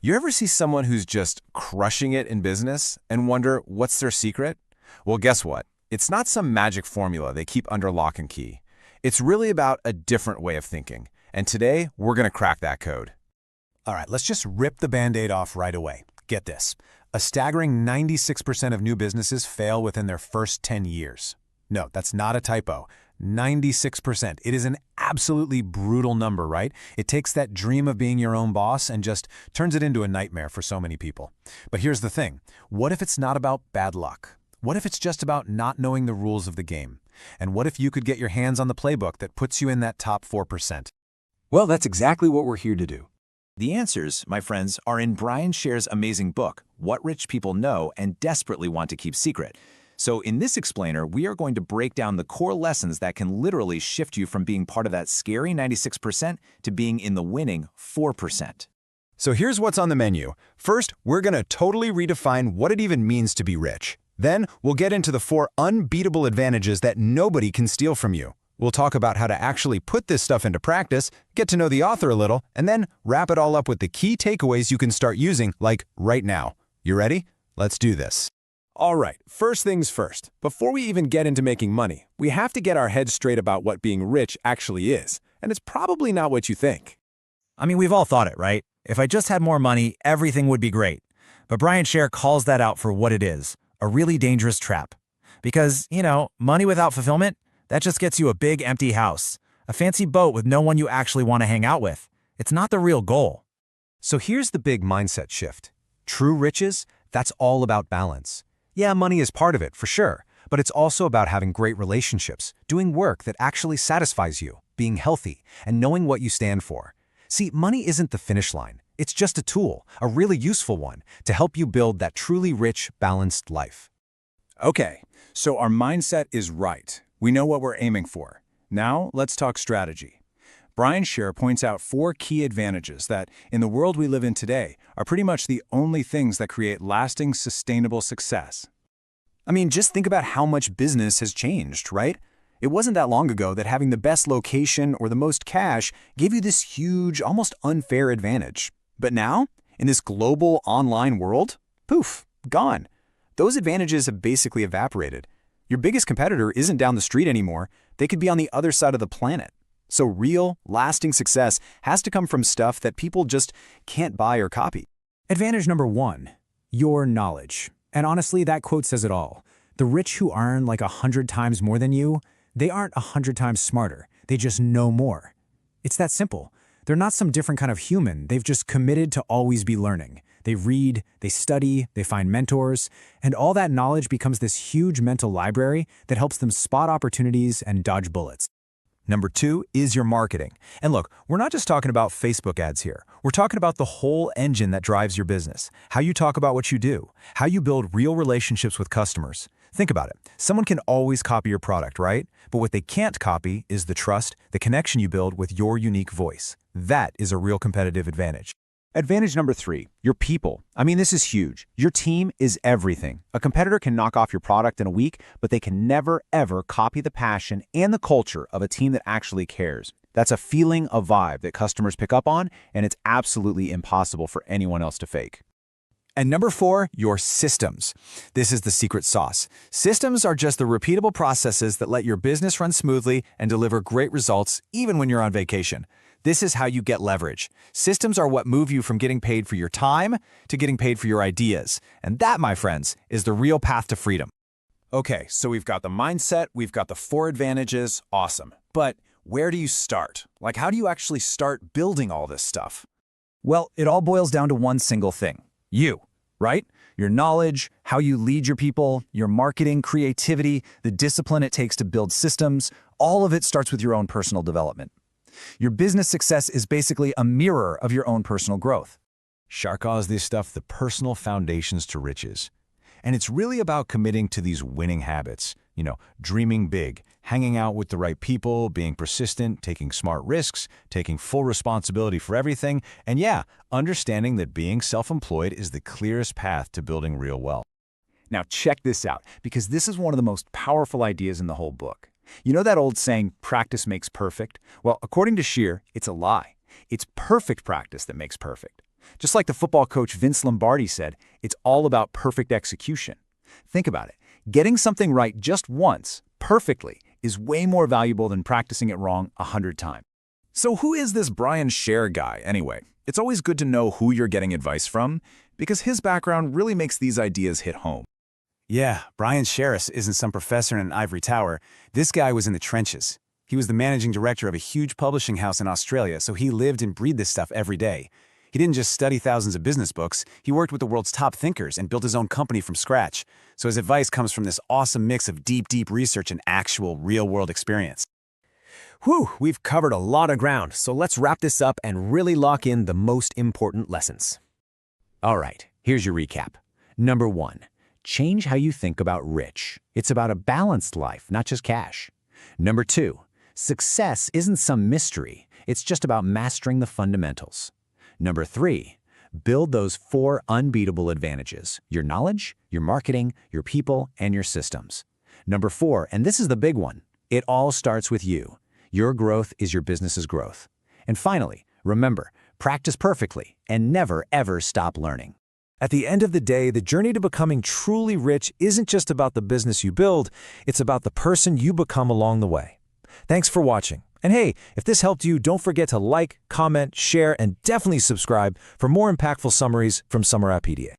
You ever see someone who's just crushing it in business and wonder what's their secret? Well, guess what? It's not some magic formula they keep under lock and key. It's really about a different way of thinking. And today, we're going to crack that code. All right, let's just rip the Band-Aid off right away. Get this. A staggering 96% of new businesses fail within their first 10 years. No, that's not a typo. 96%. It is an absolutely brutal number, right? It takes that dream of being your own boss and just turns it into a nightmare for so many people. But here's the thing. What if it's not about bad luck? What if it's just about not knowing the rules of the game? And what if you could get your hands on the playbook that puts you in that top 4%? Well, that's exactly what we're here to do. The answers, my friends, are in Brian Sher's amazing book, What Rich People Know and Desperately Want to Keep Secret. So in this explainer, we are going to break down the core lessons that can literally shift you from being part of that scary 96% to being in the winning 4%. So here's what's on the menu. First, we're going to totally redefine what it even means to be rich. Then, we'll get into the 4 unbeatable advantages that nobody can steal from you. We'll talk about how to actually put this stuff into practice, get to know the author a little, and then wrap it all up with the key takeaways you can start using, like right now. You ready? Let's do this. All right, first things first. Before we even get into making money, we have to get our heads straight about what being rich actually is. And it's probably not what you think. I mean, we've all thought it, right? If I just had more money, everything would be great. But Brian Sher calls that out for what it is, a really dangerous trap. Because, money without fulfillment, that just gets you a big empty house, a fancy boat with no one you actually want to hang out with. It's not the real goal. So here's the big mindset shift. True riches, that's all about balance. Yeah, money is part of it, for sure, but it's also about having great relationships, doing work that actually satisfies you, being healthy, and knowing what you stand for. See, money isn't the finish line. It's just a tool, a really useful one, to help you build that truly rich, balanced life. Okay, so our mindset is right. We know what we're aiming for. Now, let's talk strategy. Brian Sher points out 4 key advantages that, in the world we live in today, are pretty much the only things that create lasting, sustainable success. I mean, just think about how much business has changed, right? It wasn't that long ago that having the best location or the most cash gave you this huge, almost unfair advantage. But now, in this global online world, poof, gone. Those advantages have basically evaporated. Your biggest competitor isn't down the street anymore. They could be on the other side of the planet. So real, lasting success has to come from stuff that people just can't buy or copy. Advantage number 1, your knowledge. And honestly, that quote says it all. The rich who earn like 100 times more than you, they aren't 100 times smarter. They just know more. It's that simple. They're not some different kind of human. They've just committed to always be learning. They read, they study, they find mentors, and all that knowledge becomes this huge mental library that helps them spot opportunities and dodge bullets. Number 2 is your marketing. And look, we're not just talking about Facebook ads here. We're talking about the whole engine that drives your business, how you talk about what you do, how you build real relationships with customers. Think about it. Someone can always copy your product, right? But what they can't copy is the trust, the connection you build with your unique voice. That is a real competitive advantage. Advantage number 3, your people. I mean, this is huge. Your team is everything. A competitor can knock off your product in a week, but they can never, ever copy the passion and the culture of a team that actually cares. That's a feeling, a vibe that customers pick up on, and it's absolutely impossible for anyone else to fake. And number 4, your systems. This is the secret sauce. Systems are just the repeatable processes that let your business run smoothly and deliver great results even when you're on vacation. This is how you get leverage. Systems are what move you from getting paid for your time to getting paid for your ideas. And that, my friends, is the real path to freedom. Okay, so we've got the mindset, we've got the 4 advantages, awesome. But where do you start? Like, how do you actually start building all this stuff? Well, it all boils down to one single thing. You, right? Your knowledge, how you lead your people, your marketing, creativity, the discipline it takes to build systems, all of it starts with your own personal development. Your business success is basically a mirror of your own personal growth. Sher calls this stuff the personal foundations to riches. And it's really about committing to these winning habits, dreaming big, hanging out with the right people, being persistent, taking smart risks, taking full responsibility for everything, and understanding that being self-employed is the clearest path to building real wealth. Now check this out, because this is one of the most powerful ideas in the whole book. You know that old saying, practice makes perfect? Well, according to Sher, it's a lie. It's perfect practice that makes perfect. Just like the football coach Vince Lombardi said, it's all about perfect execution. Think about it. Getting something right just once, perfectly, is way more valuable than practicing it wrong 100 times. So who is this Brian Sher guy, anyway? It's always good to know who you're getting advice from, because his background really makes these ideas hit home. Yeah, Brian Sher isn't some professor in an ivory tower. This guy was in the trenches. He was the managing director of a huge publishing house in Australia, so he lived and breathed this stuff every day. He didn't just study thousands of business books, he worked with the world's top thinkers and built his own company from scratch. So his advice comes from this awesome mix of deep research and actual real-world experience. Whew, we've covered a lot of ground, so let's wrap this up and really lock in the most important lessons. All right, here's your recap. Number 1, change how you think about rich. It's about a balanced life, not just cash. Number 2, success isn't some mystery. It's just about mastering the fundamentals. Number 3, build those 4 unbeatable advantages: your knowledge, your marketing, your people, and your systems. Number 4, and this is the big one, it all starts with you. Your growth is your business's growth. And finally, remember, practice perfectly and never, ever stop learning. At the end of the day, the journey to becoming truly rich isn't just about the business you build, it's about the person you become along the way. Thanks for watching. And hey, if this helped you, don't forget to like, comment, share, and definitely subscribe for more impactful summaries from Summerapedia.